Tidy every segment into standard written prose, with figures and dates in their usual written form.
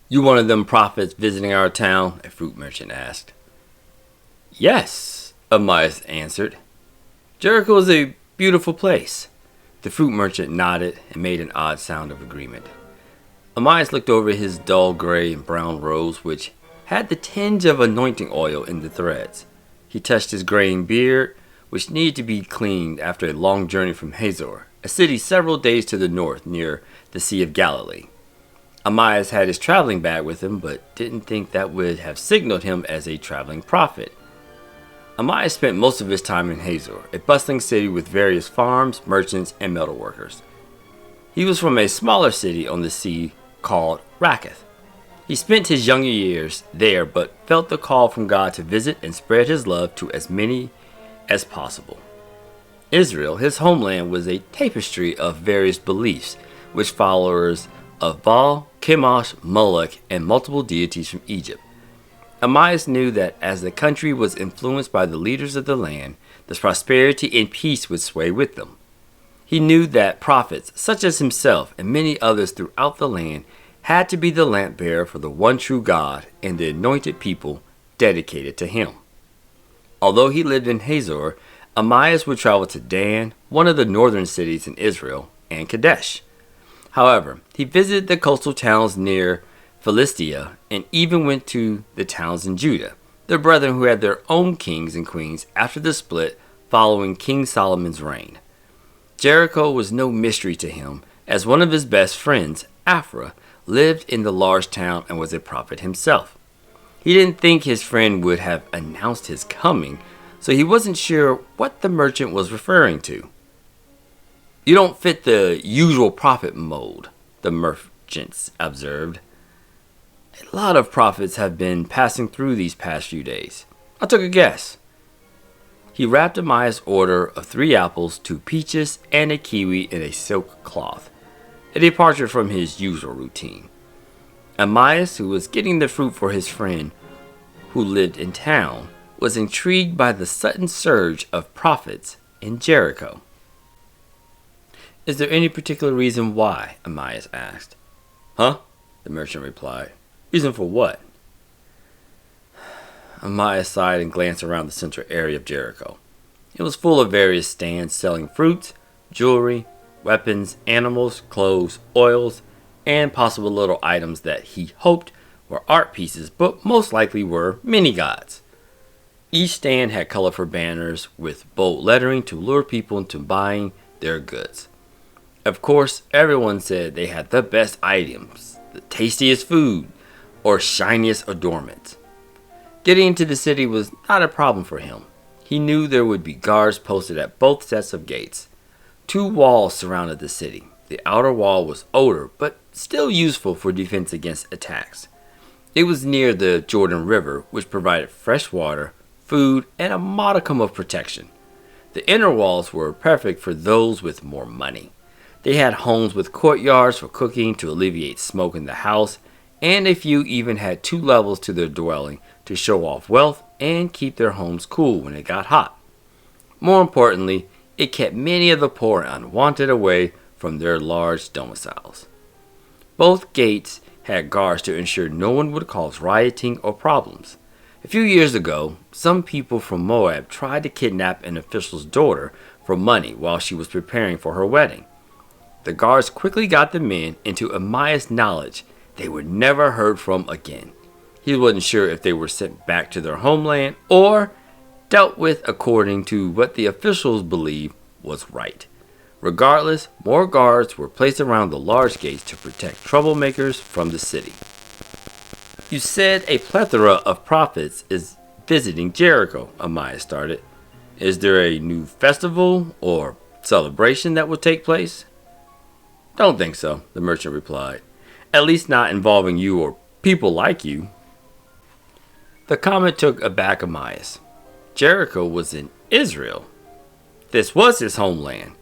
"You one of them prophets visiting our town?" a fruit merchant asked. "Yes," Amias answered. "Jericho is a beautiful place." The fruit merchant nodded and made an odd sound of agreement. Amias looked over his dull gray and brown robes, which had the tinge of anointing oil in the threads. He touched his graying beard, which needed to be cleaned after a long journey from Hazor, a city several days to the north near the Sea of Galilee. Amias had his traveling bag with him, but didn't think that would have signaled him as a traveling prophet. Amias spent most of his time in Hazor, a bustling city with various farms, merchants, and metalworkers. He was from a smaller city on the sea called Rakkath. He spent his younger years there, but felt the call from God to visit and spread his love to as many as possible. Israel, his homeland, was a tapestry of various beliefs, which followers of Baal, Chemosh, Moloch, and multiple deities from Egypt. Amias knew that as the country was influenced by the leaders of the land, the prosperity and peace would sway with them. He knew that prophets, such as himself and many others throughout the land, had to be the lamp bearer for the one true God and the anointed people dedicated to him. Although he lived in Hazor, Amias would travel to Dan, one of the northern cities in Israel, and Kadesh. However, he visited the coastal towns near Philistia and even went to the towns in Judah, their brethren who had their own kings and queens after the split following King Solomon's reign. Jericho was no mystery to him, as one of his best friends, Aphra, lived in the large town and was a prophet himself. He didn't think his friend would have announced his coming, so he wasn't sure what the merchant was referring to. "You don't fit the usual prophet mold," the merchant observed. "A lot of prophets have been passing through these past few days. I took a guess." He wrapped Amias' order of 3 apples, 2 peaches, and a kiwi in a silk cloth, a departure from his usual routine. Amias, who was getting the fruit for his friend who lived in town, was intrigued by the sudden surge of prophets in Jericho. "Is there any particular reason why?" Amias asked. "Huh?" the merchant replied. "Reason for what?" Amias sighed and glanced around the central area of Jericho. It was full of various stands selling fruits, jewelry, weapons, animals, clothes, oils, and possible little items that he hoped were art pieces, but most likely were mini-gods. Each stand had colorful banners with bold lettering to lure people into buying their goods. Of course, everyone said they had the best items, the tastiest food, or shiniest adornments. Getting into the city was not a problem for him. He knew there would be guards posted at both sets of gates. 2 walls surrounded the city. The outer wall was older, but still useful for defense against attacks. It was near the Jordan River, which provided fresh water, food, and a modicum of protection. The inner walls were perfect for those with more money. They had homes with courtyards for cooking to alleviate smoke in the house, and a few even had 2 levels to their dwelling to show off wealth and keep their homes cool when it got hot. More importantly, it kept many of the poor and unwanted away from their large domiciles. Both gates had guards to ensure no one would cause rioting or problems. A few years ago, some people from Moab tried to kidnap an official's daughter for money while she was preparing for her wedding. The guards quickly got the men, and to Amias' knowledge, they were never heard from again. He wasn't sure if they were sent back to their homeland or dealt with according to what the officials believed was right. Regardless, more guards were placed around the large gates to protect troublemakers from the city. "You said a plethora of prophets is visiting Jericho," Amias started. "Is there a new festival or celebration that will take place?" "Don't think so," the merchant replied. "At least not involving you or people like you." The comment took aback Amias. Jericho was in Israel. This was his homeland.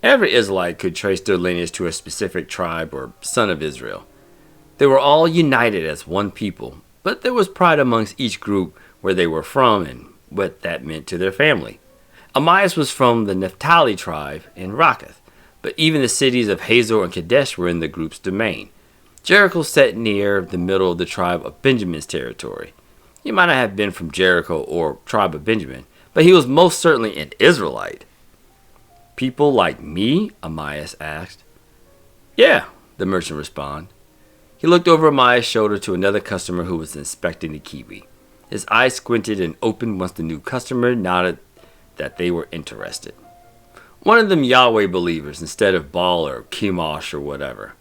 Every Israelite could trace their lineage to a specific tribe or son of Israel. They were all united as one people, but there was pride amongst each group where they were from and what that meant to their family. Amias was from the Naphtali tribe in Rakkath, but even the cities of Hazor and Kadesh were in the group's domain. Jericho sat near the middle of the tribe of Benjamin's territory. He might not have been from Jericho or tribe of Benjamin, but he was most certainly an Israelite. People like me? Amias asked. Yeah, the merchant responded. He looked over Amias' shoulder to another customer who was inspecting the kiwi. His eyes squinted and opened once the new customer nodded that they were interested. One of them Yahweh believers instead of Baal or Chemosh or whatever.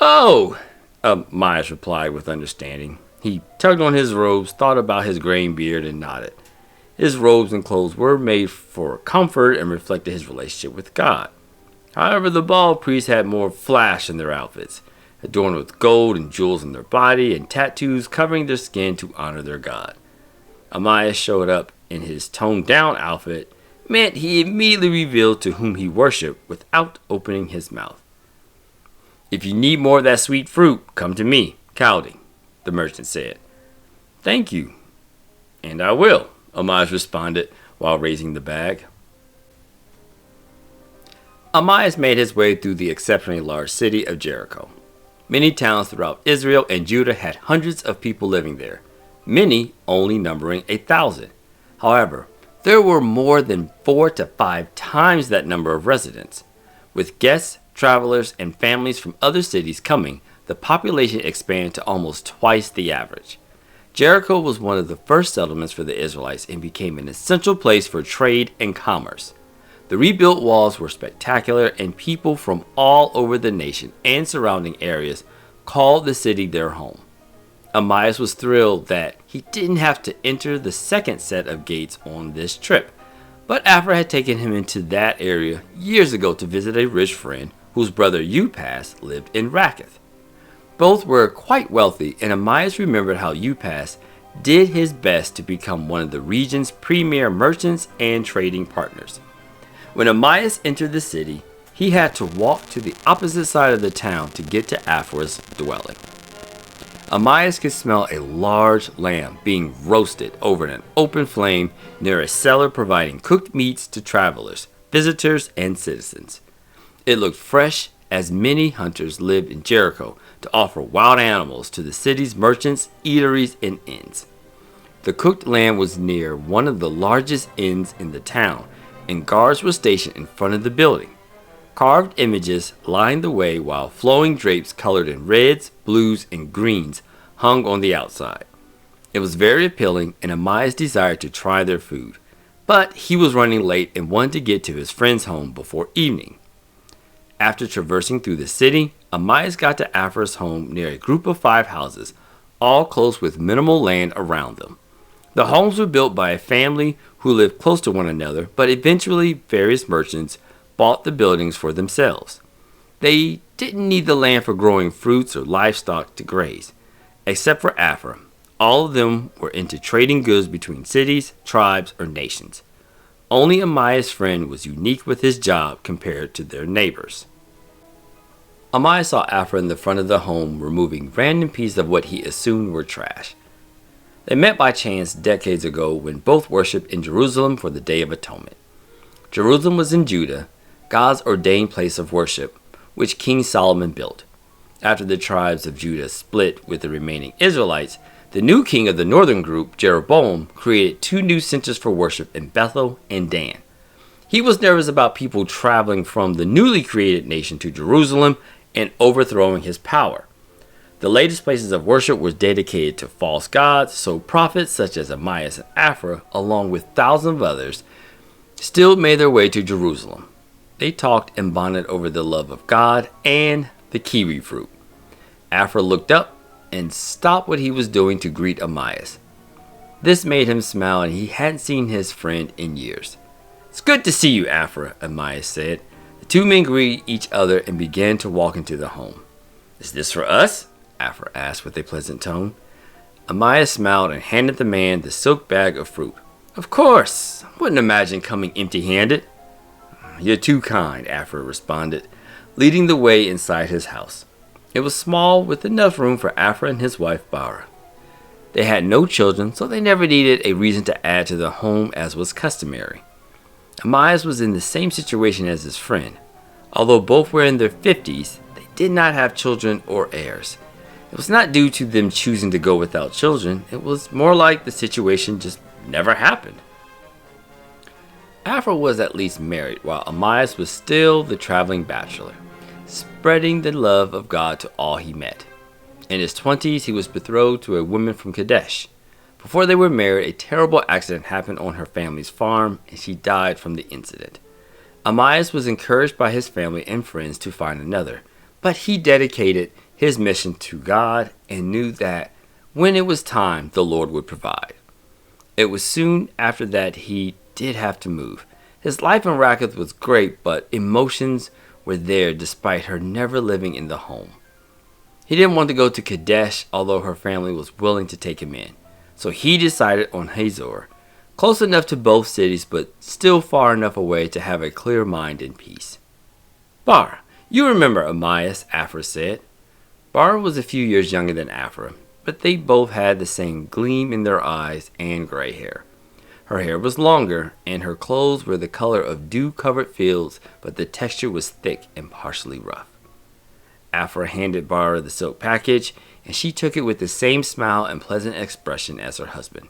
Oh, Amias replied with understanding. He tugged on his robes, thought about his graying beard, and nodded. His robes and clothes were made for comfort and reflected his relationship with God. However, the Baal priests had more flash in their outfits, adorned with gold and jewels in their body and tattoos covering their skin to honor their god. Amias showed up in his toned-down outfit, meant he immediately revealed to whom he worshipped without opening his mouth. If you need more of that sweet fruit, come to me, Cowding, the merchant said. Thank you. And I will, Amias responded while raising the bag. Amias made his way through the exceptionally large city of Jericho. Many towns throughout Israel and Judah had hundreds of people living there, many only numbering 1,000. However, there were more than 4 to 5 times that number of residents. With guests, travelers, and families from other cities coming, the population expanded to almost twice the average. Jericho was one of the first settlements for the Israelites and became an essential place for trade and commerce. The rebuilt walls were spectacular, and people from all over the nation and surrounding areas called the city their home. Amias was thrilled that he didn't have to enter the second set of gates on this trip, but Afra had taken him into that area years ago to visit a rich friend whose brother Upas lived in Racketh. Both were quite wealthy, and Amias remembered how Upas did his best to become one of the region's premier merchants and trading partners. When Amias entered the city, he had to walk to the opposite side of the town to get to Afra's dwelling. Amias could smell a large lamb being roasted over an open flame near a cellar providing cooked meats to travelers, visitors, and citizens. It looked fresh, as many hunters lived in Jericho to offer wild animals to the city's merchants, eateries, and inns. The cooked lamb was near one of the largest inns in the town, and guards were stationed in front of the building. Carved images lined the way while flowing drapes colored in reds, blues, and greens hung on the outside. It was very appealing, and Amias desired to try their food, but he was running late and wanted to get to his friend's home before evening. After traversing through the city, Amias got to Afra's home near a group of 5 houses, all close with minimal land around them. The homes were built by a family who lived close to one another, but eventually various merchants bought the buildings for themselves. They didn't need the land for growing fruits or livestock to graze. Except for Afra, all of them were into trading goods between cities, tribes, or nations. Only Amias' friend was unique with his job compared to their neighbors. Amias saw Afra in the front of the home removing random pieces of what he assumed were trash. They met by chance decades ago when both worshipped in Jerusalem for the Day of Atonement. Jerusalem was in Judah, God's ordained place of worship, which King Solomon built. After the tribes of Judah split with the remaining Israelites, the new king of the northern group, Jeroboam, created 2 new centers for worship in Bethel and Dan. He was nervous about people traveling from the newly created nation to Jerusalem and overthrowing his power. The latest places of worship were dedicated to false gods, so prophets such as Amias and Afra, along with thousands of others, still made their way to Jerusalem. They talked and bonded over the love of God and the kiwi fruit. Afra looked up and stopped what he was doing to greet Amias. This made him smile, and he hadn't seen his friend in years. "It's good to see you, Afra," Amias said. The 2 men greeted each other and began to walk into the home. "Is this for us?" Afra asked with a pleasant tone. Amias smiled and handed the man the silk bag of fruit. "Of course. Wouldn't imagine coming empty-handed." "You're too kind," Afra responded, leading the way inside his house. It was small, with enough room for Afra and his wife Bara. They had no children, so they never needed a reason to add to the home as was customary. Amias was in the same situation as his friend. Although both were in their 50s, they did not have children or heirs. It was not due to them choosing to go without children. It was more like the situation just never happened. Afra was at least married, while Amias was still the traveling bachelor, spreading the love of God to all he met. In his 20s, he was betrothed to a woman from Kadesh. Before they were married, a terrible accident happened on her family's farm, and she died from the incident. Amias was encouraged by his family and friends to find another, but he dedicated his mission to God and knew that when it was time, the Lord would provide. It was soon after that he did have to move. His life in Rakoth was great, but emotions were there despite her never living in the home. He didn't want to go to Kadesh, although her family was willing to take him in. So he decided on Hazor, close enough to both cities but still far enough away to have a clear mind and peace. Bar, you remember Amias, Afra said. Bar was a few years younger than Afra, but they both had the same gleam in their eyes and gray hair. Her hair was longer, and her clothes were the color of dew-covered fields, but the texture was thick and partially rough. Afra handed Bar the silk package, and she took it with the same smile and pleasant expression as her husband.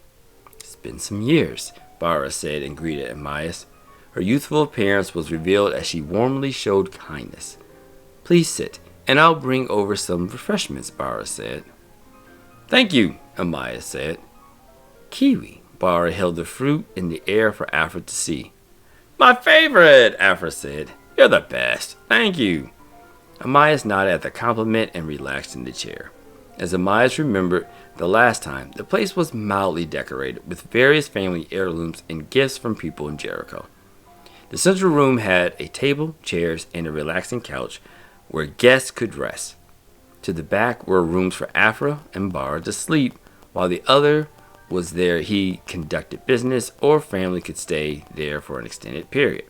It's been some years, Bara said and greeted Amias. Her youthful appearance was revealed as she warmly showed kindness. Please sit, and I'll bring over some refreshments, Bara said. Thank you, Amias said. Kiwi, Bara held the fruit in the air for Afra to see. My favorite, Afra said. You're the best. Thank you. Amias nodded at the compliment and relaxed in the chair. As Amias remembered the last time, the place was mildly decorated with various family heirlooms and gifts from people in Jericho. The central room had a table, chairs, and a relaxing couch where guests could rest. To the back were rooms for Afra and Bara to sleep, while the other was there he conducted business or family could stay there for an extended period.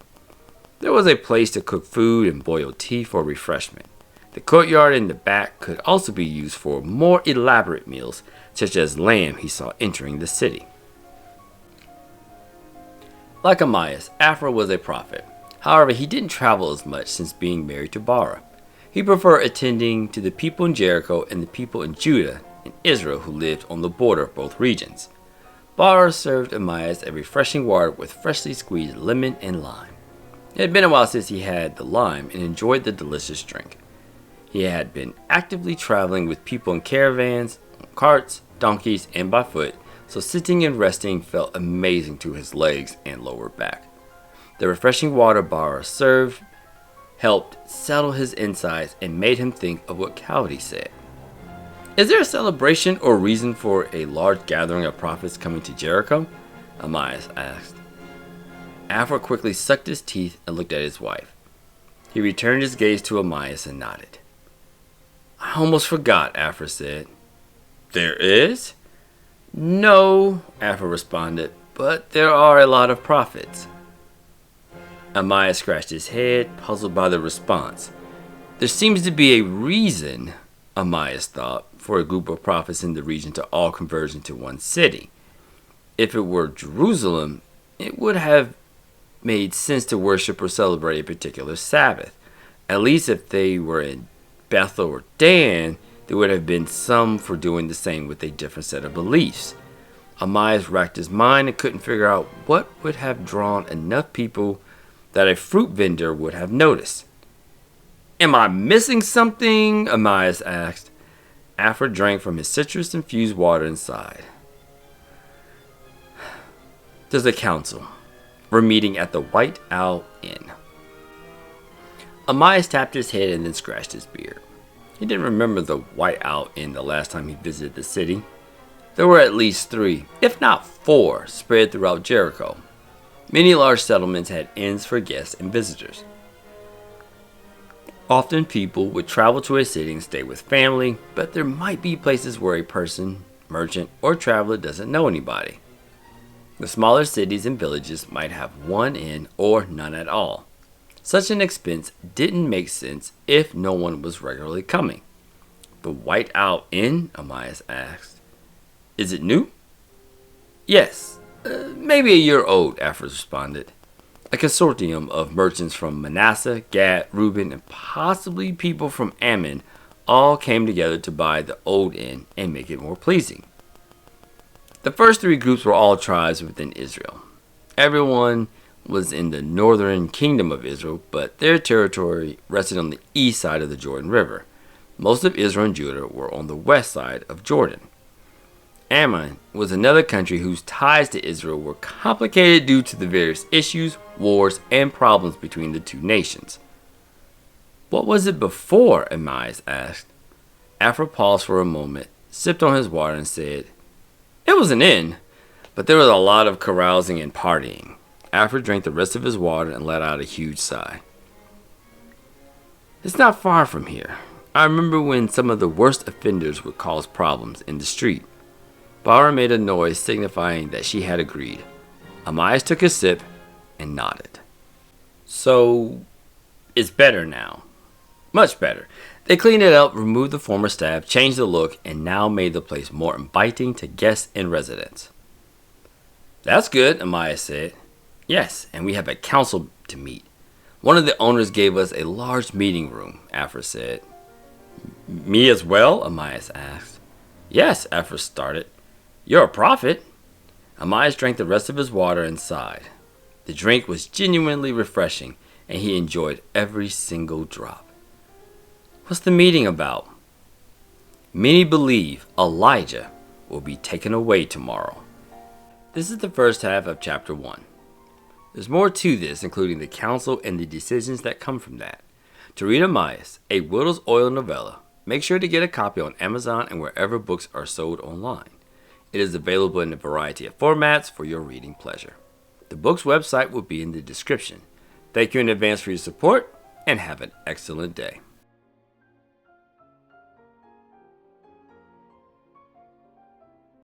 There was a place to cook food and boil tea for refreshment. The courtyard in the back could also be used for more elaborate meals, such as lamb he saw entering the city. Like Amias, Afra was a prophet. However, he didn't travel as much since being married to Bara. He preferred attending to the people in Jericho and the people in Judah and Israel who lived on the border of both regions. Bara served Amias a refreshing water with freshly squeezed lemon and lime. It had been a while since he had the lime and enjoyed the delicious drink. He had been actively traveling with people in caravans, on carts, donkeys, and by foot, so sitting and resting felt amazing to his legs and lower back. The refreshing water Bara served helped settle his insides and made him think of what Cowdy said. Is there a celebration or reason for a large gathering of prophets coming to Jericho? Amias asked. Afra quickly sucked his teeth and looked at his wife. He returned his gaze to Amias and nodded. I almost forgot, Afra said. There is? No, Afra responded, but there are a lot of prophets. Amias scratched his head, puzzled by the response. There seems to be a reason, Amias thought, for a group of prophets in the region to all converge into one city. If it were Jerusalem, it would have made sense to worship or celebrate a particular Sabbath. At least if they were in Bethel or Dan, there would have been some for doing the same with a different set of beliefs. Amias racked his mind and couldn't figure out what would have drawn enough people that a fruit vendor would have noticed. Am I missing something? Amias asked. Afra drank from his citrus-infused water and sighed. There's a council. We're meeting at the White Owl Inn. Amias tapped his head and then scratched his beard. He didn't remember the White Owl Inn the last time he visited the city. There were at least 3, if not 4, spread throughout Jericho. Many large settlements had inns for guests and visitors. Often people would travel to a city and stay with family, but there might be places where a person, merchant, or traveler doesn't know anybody. The smaller cities and villages might have one inn or none at all. Such an expense didn't make sense if no one was regularly coming. The White Owl Inn? Amias asked. Is it new? Yes, maybe a year old, Afra responded. A consortium of merchants from Manasseh, Gad, Reuben, and possibly people from Ammon all came together to buy the old inn and make it more pleasing. The first three groups were all tribes within Israel. Everyone was in the northern kingdom of Israel, but their territory rested on the east side of the Jordan River. Most of Israel and Judah were on the west side of Jordan. Ammon was another country whose ties to Israel were complicated due to the various issues, wars, and problems between the two nations. What was it before? Amias asked. Afra paused for a moment, sipped on his water, and said, "It was an inn, but there was a lot of carousing and partying." Afra drank the rest of his water and let out a huge sigh. "It's not far from here. I remember when some of the worst offenders would cause problems in the street." Bara made a noise signifying that she had agreed. Amias took a sip and nodded. "So, it's better now." "Much better. They cleaned it up, removed the former staff, changed the look, and now made the place more inviting to guests and residents." "That's good," Amias said. "Yes, and we have a council to meet. One of the owners gave us a large meeting room," Afra said. "Me as well?" Amias asked. "Yes," Afra started. "You're a prophet." Amias drank the rest of his water and sighed. The drink was genuinely refreshing, and he enjoyed every single drop. "What's the meeting about?" "Many believe Elijah will be taken away tomorrow." This is the first half of chapter 1. There's more to this, including the council and the decisions that come from that. To read Amias, a Widow's Oil novella, make sure to get a copy on Amazon and wherever books are sold online. It is available in a variety of formats for your reading pleasure. The book's website will be in the description. Thank you in advance for your support, and have an excellent day.